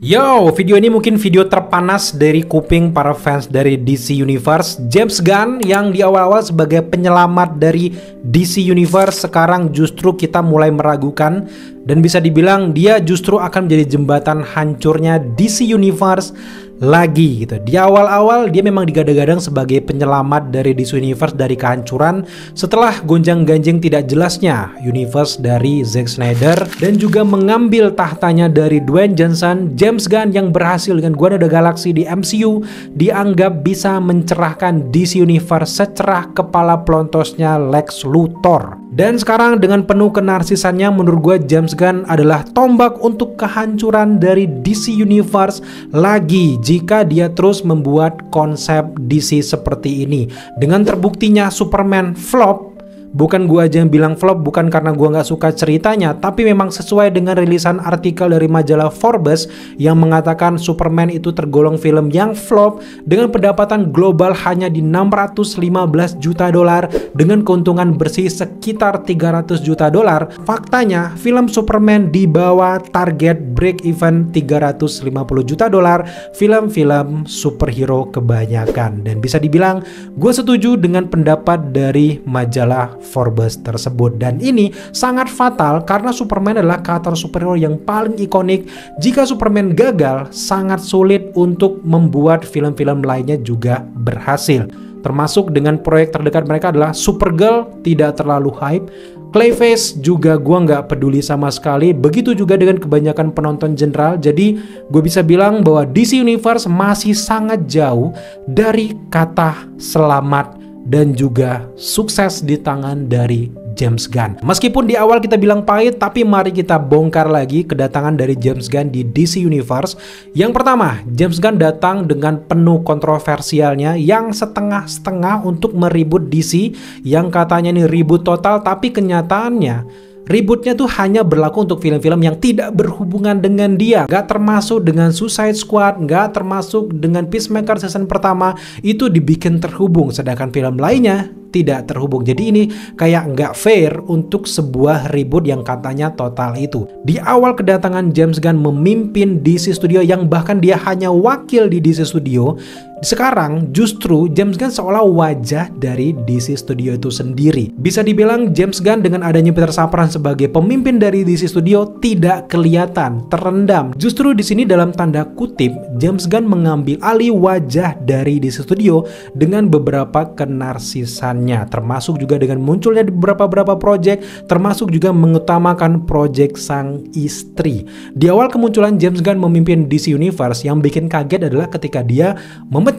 Yo, video ini mungkin video terpanas dari kuping para fans dari DC Universe. James Gunn yang di awal-awal sebagai penyelamat dari DC Universe, sekarang justru kita mulai meragukan dan bisa dibilang dia justru akan menjadi jembatan hancurnya DC Universe lagi gitu. Di awal-awal dia memang digadang-gadang sebagai penyelamat dari DC Universe dari kehancuran setelah gonjang-ganjing tidak jelasnya universe dari Zack Snyder dan juga mengambil tahtanya dari Dwayne Johnson. James Gunn yang berhasil dengan Guardians of the Galaxy di MCU dianggap bisa mencerahkan DC Universe secerah kepala pelontosnya Lex Luthor. Dan sekarang dengan penuh kenarsisannya, menurut gue James Gunn adalah tombak untuk kehancuran dari DC Universe lagi jika dia terus membuat konsep DC seperti ini. Dengan terbuktinya Superman flop. Bukan gua aja yang bilang flop, bukan karena gua nggak suka ceritanya, tapi memang sesuai dengan rilisan artikel dari majalah Forbes yang mengatakan Superman itu tergolong film yang flop dengan pendapatan global hanya di 615 juta dolar dengan keuntungan bersih sekitar 300 juta dolar. Faktanya, film Superman di bawah target break even 350 juta dolar film-film superhero kebanyakan. Dan bisa dibilang, gue setuju dengan pendapat dari majalah Forbes tersebut, dan ini sangat fatal karena Superman adalah karakter superhero yang paling ikonik. Jika Superman gagal, sangat sulit untuk membuat film-film lainnya juga berhasil. Termasuk dengan proyek terdekat mereka adalah Supergirl, tidak terlalu hype. Clayface juga gua nggak peduli sama sekali. Begitu juga dengan kebanyakan penonton general. Jadi gue bisa bilang bahwa DC Universe masih sangat jauh dari kata selamat dan juga sukses di tangan dari James Gunn. Meskipun di awal kita bilang pahit, tapi mari kita bongkar lagi kedatangan dari James Gunn di DC Universe. Yang pertama, James Gunn datang dengan penuh kontroversialnya yang setengah-setengah untuk meribut DC, yang katanya ini ribut total, tapi kenyataannya ributnya tuh hanya berlaku untuk film-film yang tidak berhubungan dengan dia. Gak termasuk dengan Suicide Squad, gak termasuk dengan Peacemaker season pertama, itu dibikin terhubung, sedangkan film lainnya tidak terhubung. Jadi ini kayak nggak fair untuk sebuah reboot yang katanya total itu. Di awal kedatangan James Gunn memimpin DC Studio yang bahkan dia hanya wakil di DC Studio, sekarang justru James Gunn seolah wajah dari DC Studio itu sendiri. Bisa dibilang James Gunn dengan adanya Peter Safran sebagai pemimpin dari DC Studio tidak kelihatan, terendam. Justru di sini dalam tanda kutip James Gunn mengambil alih wajah dari DC Studio dengan beberapa kenarsisan, termasuk juga dengan munculnya di beberapa project, termasuk juga mengutamakan project sang istri. Di awal kemunculan James Gunn memimpin DC Universe, yang bikin kaget adalah ketika dia memecat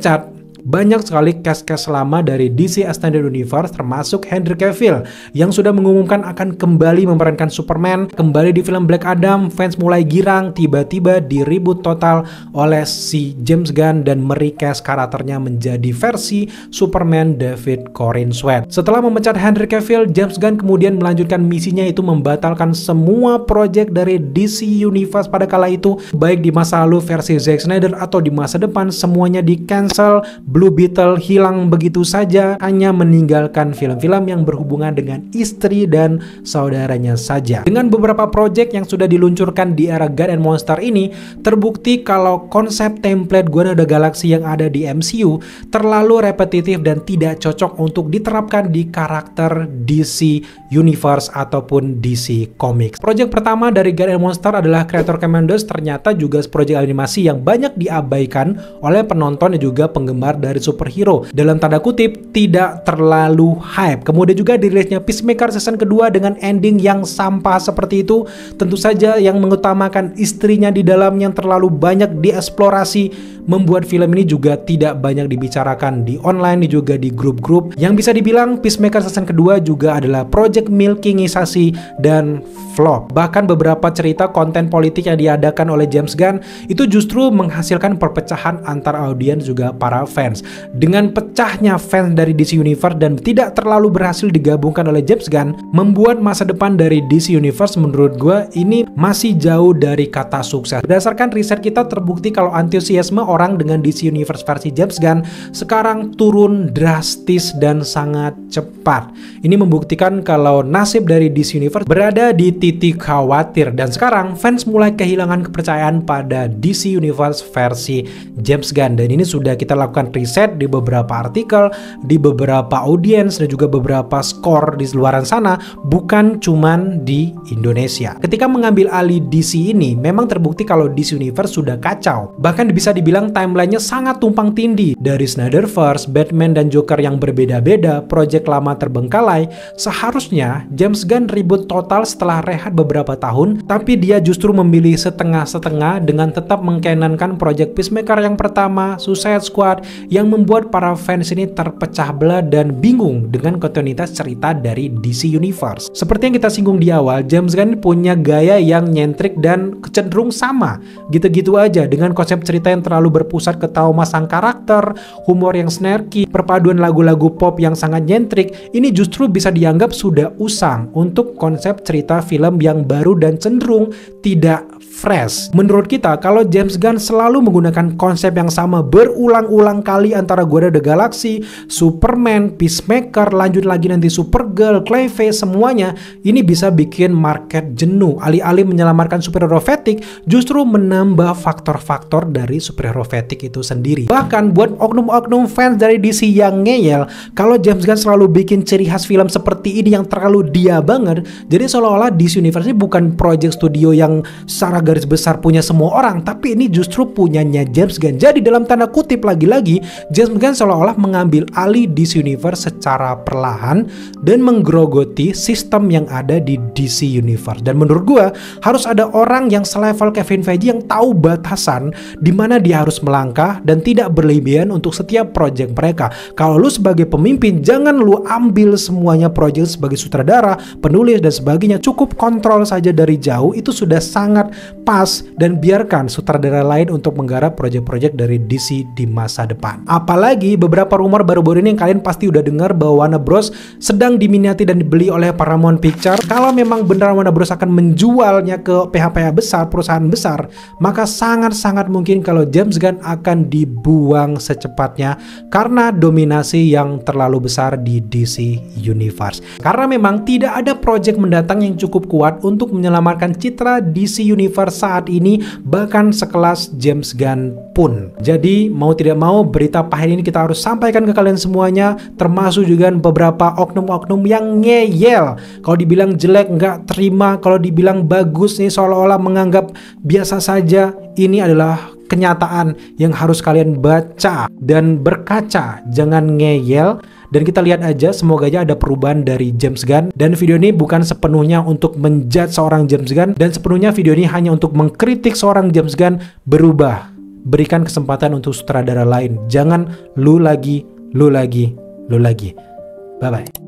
banyak sekali cast-cast lama dari DC Extended Universe, termasuk Henry Cavill yang sudah mengumumkan akan kembali memerankan Superman. Kembali di film Black Adam, fans mulai girang, tiba-tiba di reboot total oleh si James Gunn dan merecast karakternya menjadi versi Superman David Corenswet. Setelah memecat Henry Cavill, James Gunn kemudian melanjutkan misinya, itu membatalkan semua project dari DC Universe pada kala itu, baik di masa lalu versi Zack Snyder atau di masa depan, semuanya di cancel. Blue Beetle hilang begitu saja, hanya meninggalkan film-film yang berhubungan dengan istri dan saudaranya saja. Dengan beberapa project yang sudah diluncurkan di era God and Monster ini, terbukti kalau konsep template Guardians of the Galaxy yang ada di MCU terlalu repetitif dan tidak cocok untuk diterapkan di karakter DC Universe ataupun DC Comics. Project pertama dari God and Monster adalah Creator Commandos, ternyata juga project animasi yang banyak diabaikan oleh penonton dan juga penggemar dari superhero. Dalam tanda kutip, tidak terlalu hype. Kemudian juga dirilisnya Peacemaker season kedua dengan ending yang sampah seperti itu. Tentu saja yang mengutamakan istrinya di dalam yang terlalu banyak dieksplorasi, membuat film ini juga tidak banyak dibicarakan di online, juga di grup-grup. Yang bisa dibilang Peacemaker season kedua juga adalah project milkingisasi dan flop. Bahkan beberapa cerita konten politik yang diadakan oleh James Gunn itu justru menghasilkan perpecahan antar audiens juga para fans. fans. Dengan pecahnya fans dari DC Universe dan tidak terlalu berhasil digabungkan oleh James Gunn, membuat masa depan dari DC Universe menurut gue ini masih jauh dari kata sukses. Berdasarkan riset kita terbukti kalau antusiasme orang dengan DC Universe versi James Gunn sekarang turun drastis dan sangat cepat. Ini membuktikan kalau nasib dari DC Universe berada di titik khawatir dan sekarang fans mulai kehilangan kepercayaan pada DC Universe versi James Gunn. Dan ini sudah kita lakukan riset di beberapa artikel, di beberapa audiens dan juga beberapa skor di luaran sana, bukan cuman di Indonesia. Ketika mengambil alih DC ini, memang terbukti kalau DC Universe sudah kacau. Bahkan bisa dibilang timelinenya sangat tumpang tindih. Dari Snyderverse, Batman dan Joker yang berbeda-beda, project lama terbengkalai. Seharusnya James Gunn ribut total setelah rehat beberapa tahun, tapi dia justru memilih setengah-setengah dengan tetap mengkanonkan project Peacemaker yang pertama, Suicide Squad, yang membuat para fans ini terpecah belah dan bingung dengan kontinuitas cerita dari DC Universe. Seperti yang kita singgung di awal, James Gunn punya gaya yang nyentrik dan cenderung sama, gitu-gitu aja, dengan konsep cerita yang terlalu berpusat ke trauma sang karakter, humor yang snarky, perpaduan lagu-lagu pop yang sangat nyentrik. Ini justru bisa dianggap sudah usang untuk konsep cerita film yang baru dan cenderung tidak fresh. Menurut kita, kalau James Gunn selalu menggunakan konsep yang sama berulang-ulang kali antara Guardians of the Galaxy, Superman, Peacemaker, lanjut lagi nanti Supergirl, Clayface, semuanya, ini bisa bikin market jenuh. Alih-alih menyelamatkan superhero fatigue, justru menambah faktor-faktor dari superhero fatigue itu sendiri. Bahkan buat oknum-oknum fans dari DC yang ngeyel, kalau James Gunn selalu bikin ciri khas film seperti ini yang terlalu dia banget, jadi seolah-olah DC Universe ini bukan project studio yang secara garis besar punya semua orang, tapi ini justru punyanya James Gunn. Jadi dalam tanda kutip lagi-lagi, James Gunn seolah-olah mengambil alih DC Universe secara perlahan dan menggerogoti sistem yang ada di DC Universe. Dan menurut gua harus ada orang yang selevel Kevin Feige yang tahu batasan di mana dia harus melangkah dan tidak berlebihan untuk setiap project mereka. Kalau lu sebagai pemimpin, jangan lu ambil semuanya project sebagai sutradara, penulis dan sebagainya. Cukup kontrol saja dari jauh, itu sudah sangat pas, dan biarkan sutradara lain untuk menggarap proyek-proyek dari DC di masa depan. Apalagi beberapa rumor baru-baru ini yang kalian pasti udah dengar bahwa Warner Bros sedang diminati dan dibeli oleh Paramount Pictures. Kalau memang benar Warner Bros akan menjualnya ke PH-PH besar, perusahaan besar, maka sangat-sangat mungkin kalau James Gunn akan dibuang secepatnya karena dominasi yang terlalu besar di DC Universe. Karena memang tidak ada proyek mendatang yang cukup kuat untuk menyelamatkan citra DC Universe saat ini, bahkan sekelas James Gunn pun. Jadi mau tidak mau berita pahit ini kita harus sampaikan ke kalian semuanya, termasuk juga beberapa oknum-oknum yang ngeyel. Kalau dibilang jelek nggak terima, kalau dibilang bagus nih seolah-olah menganggap biasa saja. Ini adalah kenyataan yang harus kalian baca dan berkaca, jangan ngeyel. Dan kita lihat aja, semoga aja ada perubahan dari James Gunn. Dan video ini bukan sepenuhnya untuk menjudge seorang James Gunn, dan sepenuhnya video ini hanya untuk mengkritik seorang James Gunn berubah. Berikan kesempatan untuk sutradara lain. Jangan lu lagi. Bye-bye.